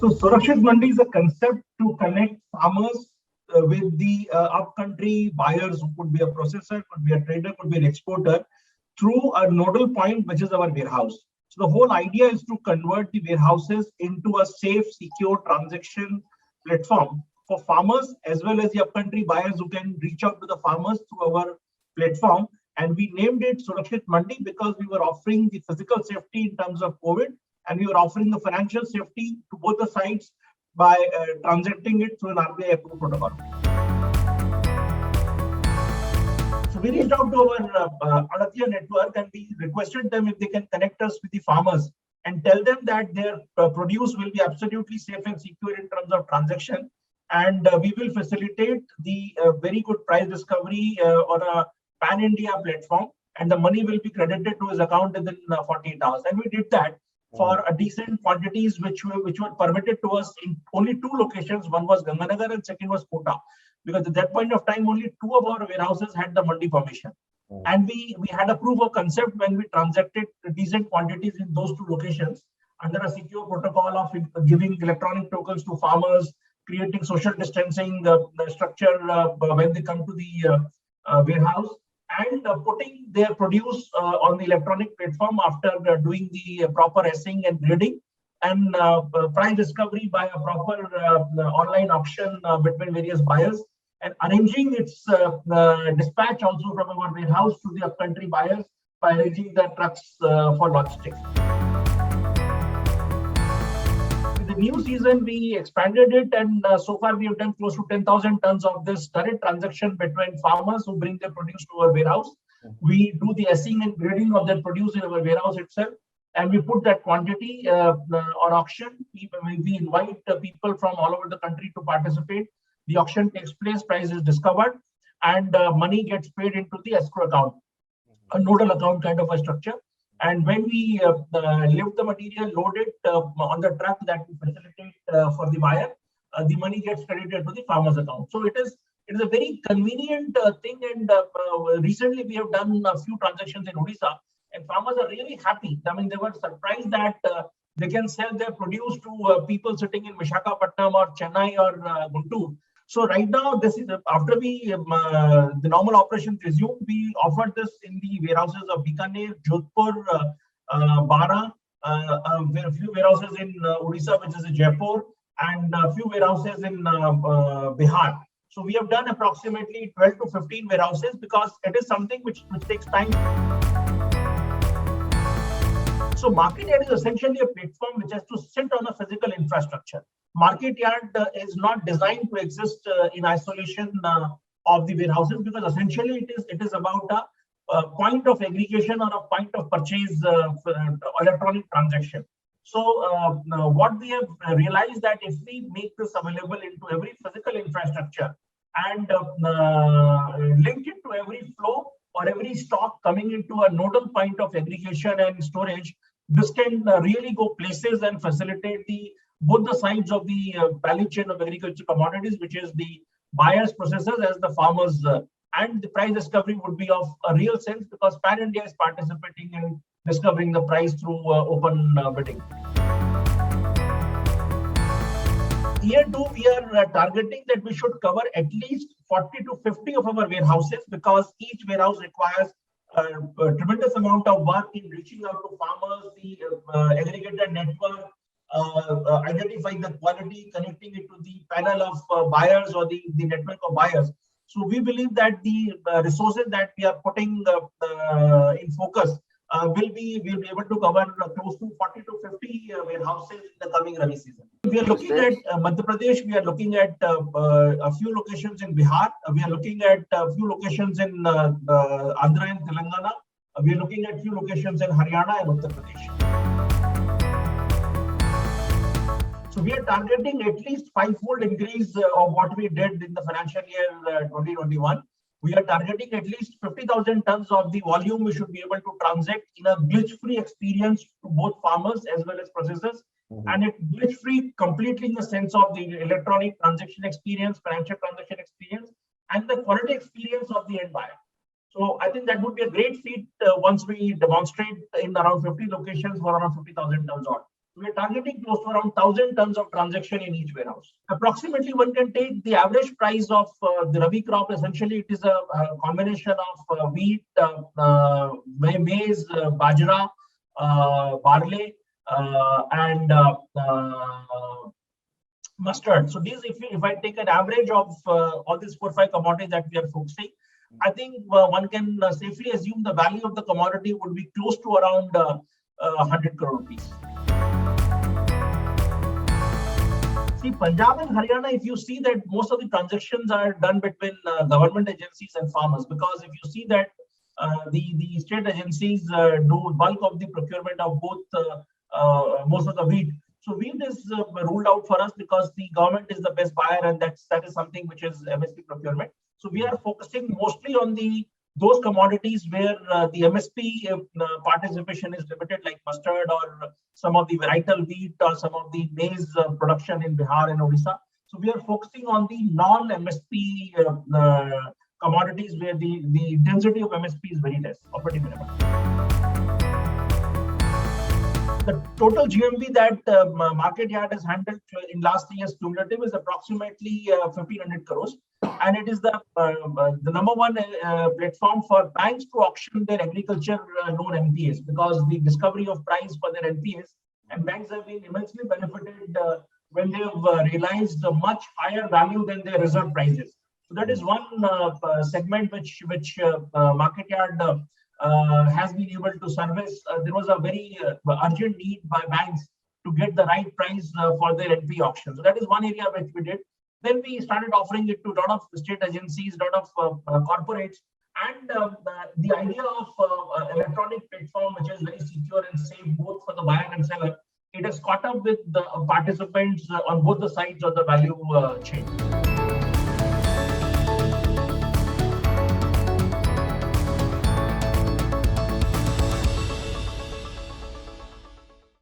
So Surakshit Mandi is a concept to connect farmers with the upcountry buyers, who could be a processor, could be a trader, could be an exporter, through a nodal point, which is our warehouse. So the whole idea is to convert the warehouses into a safe, secure transaction platform for farmers as well as the upcountry buyers who can reach out to the farmers through our platform. And we named it Surakshit Mandi because we were offering the physical safety in terms of COVID, and we were offering the financial safety to both the sides by transacting it through an RBI approved protocol. So we reached out to our Aditya network and we requested them if they can connect us with the farmers and tell them that their produce will be absolutely safe and secure in terms of transaction. And we will facilitate the very good price discovery on a pan-India platform, and the money will be credited to his account within 48 hours. And we did that for a decent quantities which were permitted to us in only two locations. One was Ganganagar and second was Kota, because at that point of time only two of our warehouses had the mandi permission. And we had a proof of concept when we transacted decent quantities in those two locations under a secure protocol of giving electronic tokens to farmers, creating social distancing structure when they come to the warehouse, and putting their produce on the electronic platform after doing the proper assaying and grading, and price discovery by a proper online auction between various buyers, and arranging its dispatch also from our warehouse to the upcountry buyers by arranging the trucks for logistics. With the new season, we expanded it, and so far we have done close to 10,000 tons of this direct transaction between farmers who bring their produce to our warehouse. We do the assaying and grading of their produce in our warehouse itself, and we put that quantity on auction. We invite people from all over the country to participate. The auction takes place, price is discovered, and money gets paid into the escrow account, a nodal account kind of a structure. And when we lift the material, load it on the truck that we facilitate for the buyer, the money gets credited to the farmer's account. So it is a very convenient thing. And recently we have done a few transactions in Odisha, and farmers are really happy. I mean, they were surprised that they can sell their produce to people sitting in Visakhapatnam or Chennai or Guntur. So right now, this is after the normal operations resumed, we offered this in the warehouses of Bikaner, Jodhpur, Bara, a few warehouses in Odisha, which is in Jaipur, and a few warehouses in Bihar. So we have done approximately 12 to 15 warehouses because it is something which takes time. So Marketyard is essentially a platform which has to sit on a physical infrastructure. Marketyard is not designed to exist in isolation of the warehouses, because essentially it is about a point of aggregation or a point of purchase for electronic transaction. So what we have realized that if we make this available into every physical infrastructure and link it to every flow or every stock coming into a nodal point of aggregation and storage, this can really go places and facilitate both the sides of the value chain of agriculture commodities, which is the buyers, processors, as the farmers, and the price discovery would be of a real sense because Pan India is participating in discovering the price through open bidding. Year 2, we are targeting that we should cover at least 40 to 50 of our warehouses, because each warehouse requires a tremendous amount of work in reaching out to farmers, the aggregator network, identifying the quality, connecting it to the panel of buyers or the network of buyers. So we believe that the resources that we are putting in focus will be able to cover close to 40 to 50 warehouses in the coming Rabi season. We are looking at Madhya Pradesh. We are looking at a few locations in Bihar. We are looking at a few locations in Andhra and Telangana. We are looking at a few locations in Haryana and Uttar Pradesh. So we are targeting at least 5-fold increase of what we did in the financial year 2021. We are targeting at least 50,000 tons of the volume we should be able to transact in a glitch-free experience to both farmers as well as processors. And it glitch-free completely in the sense of the electronic transaction experience, financial transaction experience, and the quality experience of the end buyer. So I think that would be a great feat once we demonstrate in around 50 locations for around 50,000 tons odd. We're targeting close to around 1,000 tons of transaction in each warehouse. Approximately, one can take the average price of the Rabi crop. Essentially, it is a combination of wheat, maize, bajra, barley, and mustard. So these, if I take an average of all these 4 or 5 commodities that we are focusing, I think one can safely assume the value of the commodity would be close to around 100 crore rupees. See, Punjab and Haryana, if you see that most of the transactions are done between government agencies and farmers, because if you see that the state agencies do bulk of the procurement of both most of the wheat. So wheat is ruled out for us because the government is the best buyer, and that is something which is MSP procurement. So we are focusing mostly on those commodities where the MSP participation is limited, like mustard or some of the varietal wheat or some of the maize production in Bihar and Odisha. So we are focusing on the non-MSP commodities where the density of MSP is very less, or pretty minimal. The total GMV that Marketyard has handled in last 3 years cumulative is approximately 1,500 crores, and it is the number one platform for banks to auction their agriculture loan NPAs, because the discovery of price for their NPAs, and banks have been immensely benefited when they have realized a much higher value than their reserve prices. So that is one segment which Marketyard has been able to service. There was a very urgent need by banks to get the right price for their NP auction. So that is one area which we did. Then we started offering it to a lot of state agencies, a lot of corporates, and the idea of electronic platform, which is very secure and safe both for the buyer and seller, it has caught up with the participants on both the sides of the value chain.